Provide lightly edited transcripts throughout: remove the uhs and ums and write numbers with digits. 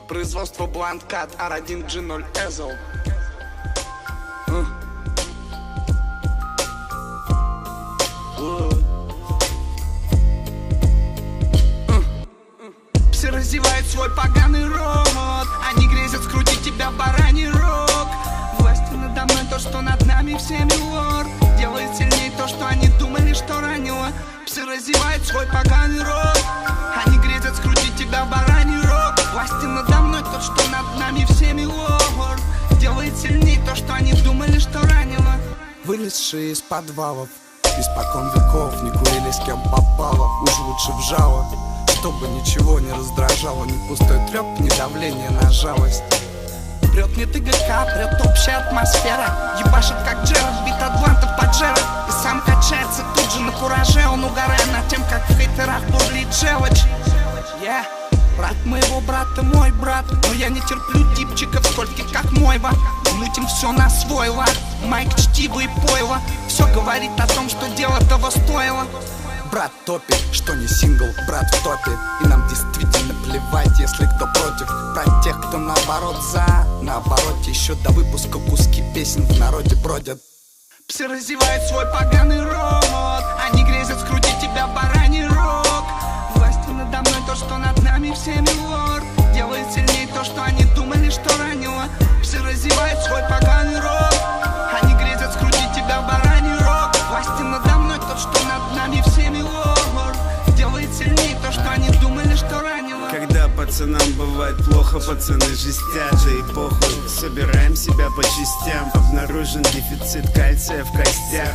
Производство Бланкат R1G0 Ezel. Все разевают свой поганый рот, они грезят скрутить тебя в бараний рог. Власти надо мной то, что над нами всеми лор. Делает сильнее то, что они думали, что ранило. Все разевают свой поганый рот, они грезят скрутить тебя в бараний рог. Власти надо мной то, что над нами всеми лор. Делает сильнее то, что они думали, что ранило. Вылезшие из подвалов, испокон веков не курили с кем попало. Уж лучше вжало, чтобы ничего не раздражало. Не пустой треп, не давление на жалость. Прет не ТГК, прет общая атмосфера. Ебашит как Джерард, бит атлантов под Джерард. И сам качается тут же на кураже. Он угорает над тем, как в хейтерах бурлит желчь. Брат моего брата, мой брат. Но я не терплю типчиков скольких, как мойва. Мутим все на свой лад. Майк, чтиво и пойло. Все говорит о том, что дело того стоило. Брат топит, что не сингл, брат в топе. И нам действительно плевать, если кто против. Про тех, кто наоборот за. Наоборот, еще до выпуска куски песен в народе бродят. Все разевают свой поганый рот, они грезят скрутить тебя в бараний рог. Власти надо мной то, что над нами всеми лор. Делает сильнее то, что они думали, что ранило. Все разевают свой поганый рот, они грезят скрутить тебя в бараний рог. Власти надо мной то, что над нами всеми лор. Делает сильнее то, что они думали, что ранило. Когда пацанам бывает плохо, пацаны жестят, да и похуй. Собираем себя по частям, обнаружен дефицит кальция в костях.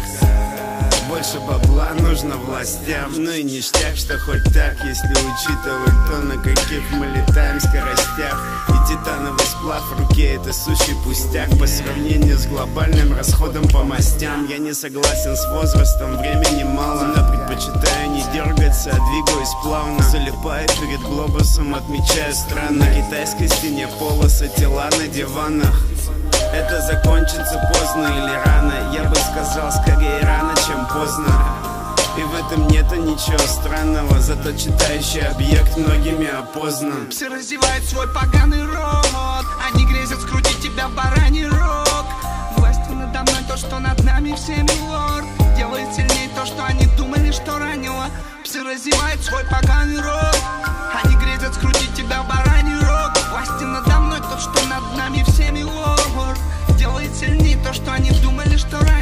Больше бабла нужно властям. Ну и ништяк, что хоть так, если учитывать то, на каких мы летаем скоростях. И титановый сплав в руке — это сущий пустяк по сравнению с глобальным расходом по мастям. Я не согласен с возрастом, времени мало, но предпочитаю не дергаться, а двигаюсь плавно. Залипаю перед глобусом, отмечаю страны. На китайской стене полосы, тела на диванах. Это закончится поздно или рано. Я бы сказал, скорее рано, чем поздно. И в этом нету ничего странного, зато читающий объект многими опознан. Все разевают свой поганый рот, они грезят скрутить тебя в бараний рог. Власти надо мной то, что над нами всеми лор. Делает сильнее то, что они думали, что ранило. Все разевают свой поганый рот, они грезят скрутить тебя в бараний рог. Власти надо мной то, что над нами всеми лор. Делает сильнее то, что они думали, что ранило.